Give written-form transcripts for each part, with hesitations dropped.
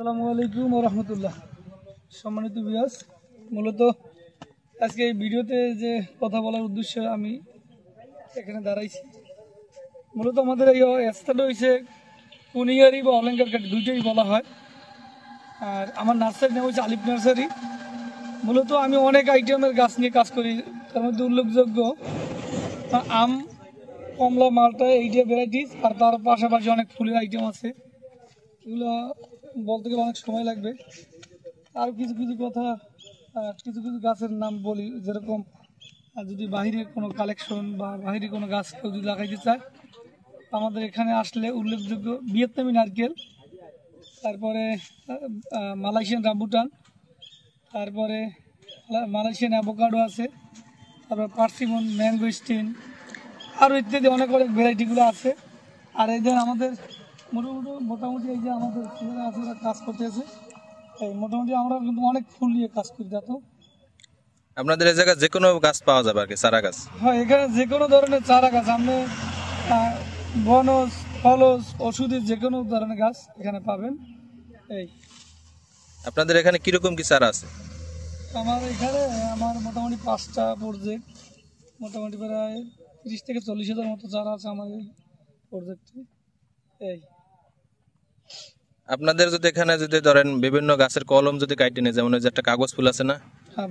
আসসালামু আলাইকুম ওয়া রাহমাতুল্লাহ। সম্মানিত ভিউয়ার্স, মূলত আজকে এই ভিডিওতে যে কথা বলার উদ্দেশ্যে আমি এখানে দাঁড়াইছি, মূলত আমাদের এই স্থানটা হয়েছে কুনিয়ারি বা অলঙ্কার কাঠ দুইটাই বলা হয়। আর আমার নার্সারির নাম হচ্ছে আলিফ নার্সারি। মূলত আমি অনেক আইটেমের গাছ নিয়ে কাজ করি, তার মধ্যে উল্লেখযোগ্য আম, কমলা, মালটা, এইটা ভ্যারাইটিস। আর তার পাশাপাশি অনেক ফুলের আইটেম আছে, এগুলো বলতে গেলে অনেক সময় লাগবে। আর কিছু কিছু কথা, কিছু কিছু গাছের নাম বলি, যেরকম যদি বাহিরের কোনো কালেকশন বা বাহিরে কোনো গাছ কেউ যদি লাগাইতে চায়, আমাদের এখানে আসলে উল্লেখযোগ্য ভিয়েতনামি নারকেল, তারপরে মালয়েশিয়ান রামবুটান, তারপরে মালয়েশিয়ান অ্যাভোকাডো আছে, তারপর পার্সিমন, ম্যাঙ্গোস্টিন, আরও ইত্যাদি অনেক অনেক ভ্যারাইটিগুলো আছে। আর এই যে আমাদের মোটামুটি এই যে আমাদের ছেলেরা আছে, ওরা কাজ করতেছে। এই মোটামুটি আমরা কিন্তু অনেক ফুল নিয়ে কাজ করি। তো আপনাদের এই জায়গায় যে কোনো গাছ পাওয়া যাবে আর কি, চারা গাছ? হ্যাঁ, এখানে যে কোনো ধরনের চারা গাছ, আপনি বনজ, ফলজ, ওষুধের যে কোনো ধরনের গাছ এখানে পাবেন। এই আপনাদের এখানে কিরকম কি চারা আছে? আমার মোটামুটি 5টা প্রজেক্ট, মোটামুটি প্রায় 30 থেকে 40,000 মতো চারা আছে আমার এই প্রজেক্টে। এই আপনাদের যদি এখানে যদি ধরেন বিভিন্ন গাছের কলম যদি কাটে নেয়, যেমন ওই যে একটা কাগজ ফুল আছে না, হ্যাঁ,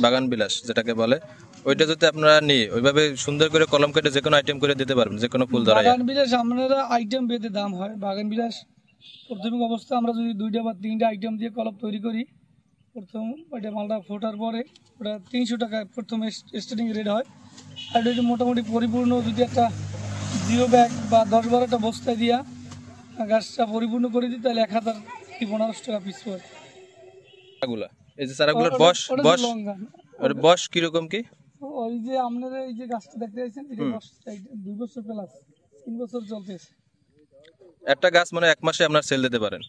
বাগান বিলাস যেটাকে বলে, ওইটা যদি আপনারা নিয়ে ওইভাবে সুন্দর করে কলম কেটে যে কোনো আইটেম করে দিতে পারবেন, যে কোনো ফুল ধরাই। বাগান বিলাস আপনারা আইটেম পেতে দাম হয়। বাগান বিলাস প্রাথমিক অবস্থা আমরা যদি 2টা বা 3টা আইটেম দিয়ে কলম তৈরি করি, প্রথম ওইটা মালটা ফোটার পরে ওটা 300 টাকায় প্রথমে স্টার্টিং রেট হয়। আর এটা মোটামুটি পরিপূর্ণ যদি একটা 0 ব্যাগ বা 10-12টা বস্তায় দিয়া গাছটা পরিপূর্ণ করে দিই, তাহলে 1000 কি 1500 টাকা পিস পড়ে। এই যে চারাগুলোর বয়স কিরকম কি? ওই যে আপনারা এই যে গাছটা দেখতে পাচ্ছেন, এটা 2 বছর প্লাস, 3 বছর চলতেছে। একটা গাছ মানে 1 মাসে আপনার সেল দিতে পারেন?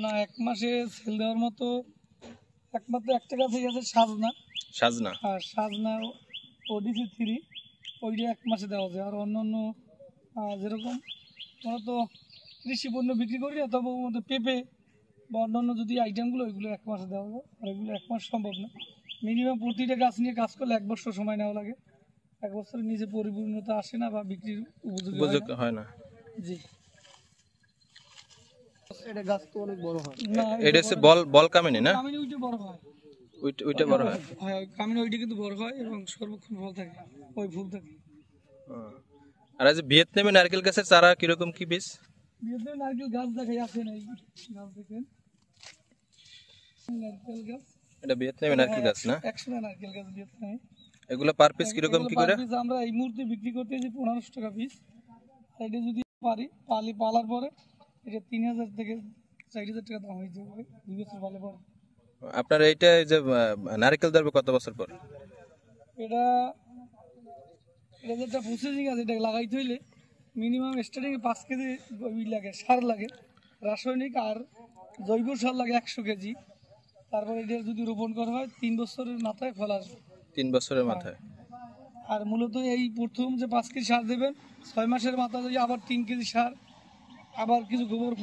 না, 1 মাসে সেল দেওয়ার মতো একমাত্র একটা গাছই আছে, সাজনা। আর সাজনা ওডিসি 3, ওইটা 1 মাসে দেওয়া যায়। আর অন্য যেরকম আমরা তো কৃষি পণ্য বিক্রি করি না, তবে মধ্যে পেঁপে বা অন্যান্য যদি আইটেমগুলো, ওইগুলো 1 মাসে দেওয়া যায়। আর এগুলো 1 মাস সম্ভব না। মিনিমাম প্রতিটা গাছ নিয়ে কাজ করলে 1 বছর সময় নেওয়া লাগে। 1 বছরের নিচে পরিপূর্ণতা আসে না বা বিক্রির উপযোগী হয় না। জি, এটা গাছ তো অনেক বড় হয় না। এটা হচ্ছে বল কামিনী না? কামিনী ওইটা বড় হয়, ওইটা বড় হয়। হ্যাঁ, কামিনী ওইটা কিন্তু বড় হয় এবং সর্বক্ষণ ফল থাকে, ওই ফুল থাকে। আর এই যে ভিয়েতনামি নারকেল গাছের চারা কিরকম কি পিস? ভিয়েতনামি নারকেল গাছ দেখাই আছে না, এই গাছ দেখেন, নারকেল গাছ। এটা ভিয়েতনামি নারকেল গাছ না? 100 নারকেল গাছ ভিয়েতনামি। এগুলো পার পিস কিরকম কি করে? আমরা এই মুহূর্তে বিক্রি করতেছি 1500 টাকা পিস। আর এটা যদি পালার পরে এটা 3000 থেকে 4000 টাকা দাম হয়ে যাবে 2 বছর পালার পরে। আপনার এইটা যে নারকেল ধরবে কত বছর পর? এটা যেটা প্রসেসিং আছে, এটা লাগাইতে হইলে মিনিমাম স্টার্টিংয়ে 5 কেজি লাগে, সার লাগে, রাসায়নিক আর জৈব সার লাগে 100 কেজি। তারপরে এটা যদি রোপণ করা হয় 3 বছরের মাথায় ফল আসবে। 3 বছরের মাথায়। আর মূলত এই প্রথম যে 5 কেজি সার দেবেন, 6 মাসের মাথায় যদি আবার 3 কেজি সার, আবার কিছু গোবর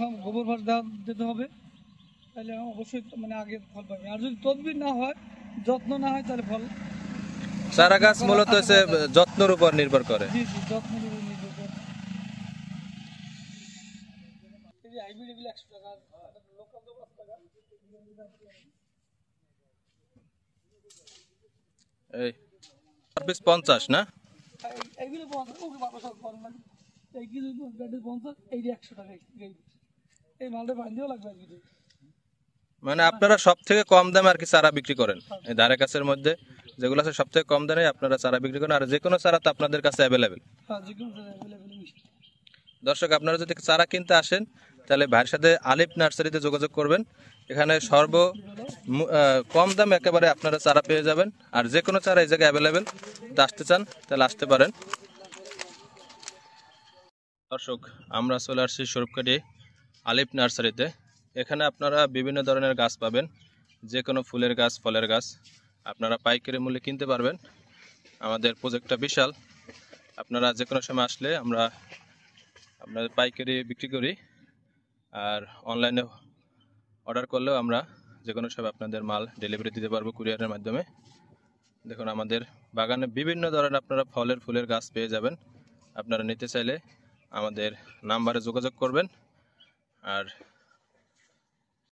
ফাঁস দিতে হবে, তাহলে অবশ্যই মানে আগে ফল পাবে। আর যদি তদবির না হয়, যত্ন না হয়, তাহলে ফল। চারা গাছ মূলত যত্নের উপর নির্ভর করে। জি, যত্নের উপর নির্ভর করে। এই যে হাইব্রিড এগুলো 100 টাকা, লোকাল তো 5 টাকা। এই পার পিস 50 না? এইগুলো 50, ওকে বাবা সব কম লাগে। এই কিছু 50, এই 100 টাকা। এই মালটা বাঁধিও লাগবে আর কি। মানে আপনারা সব থেকে কম দামে আর কি চারা বিক্রি করেন এই ধারে কাছের মধ্যে, যেগুলো আছে সব থেকে কম দামে আপনারা চারা বিক্রি করেন। আর যে কোনো চারা তো আপনাদের কাছে অ্যাভেলেবেল? হ্যাঁ, যে কোনো চারা অ্যাভেলেবেল। দর্শক, আপনারা যদি চারা কিনতে আসেন, তাহলে ভাইয়ের সাথে আলিফ নার্সারিতে যোগাযোগ করবেন। এখানে কম দামে একেবারে আপনারা চারা পেয়ে যাবেন। আর যে কোনো চারা এই জায়গায় অ্যাভেলেবেল, আসতে চান তাহলে আসতে পারেন। দর্শক, আমরা চলে আসছি স্বরূপকাঠি আলিফ নার্সারিতে। এখানে আপনারা বিভিন্ন ধরনের গাছ পাবেন, যে কোনো ফুলের গাছ, ফলের গাছ আপনারা পাইকারি মূল্যে কিনতে পারবেন। আমাদের প্রজেক্টটা বিশাল, আপনারা যে কোনো সময় আসলে আমরা পাইকারি বিক্রি করি। আর অনলাইনে অর্ডার করলেও আমরা যে কোনো সময় আপনাদের মাল ডেলিভারি দিতে পারবো কুরিয়ারের মাধ্যমে। দেখুন আমাদের বাগানে বিভিন্ন ধরনের আপনারা ফলের ফুলের গাছ পেয়ে যাবেন। আপনারা নিতে চাইলে আমাদের নাম্বারে যোগাযোগ করবেন। আর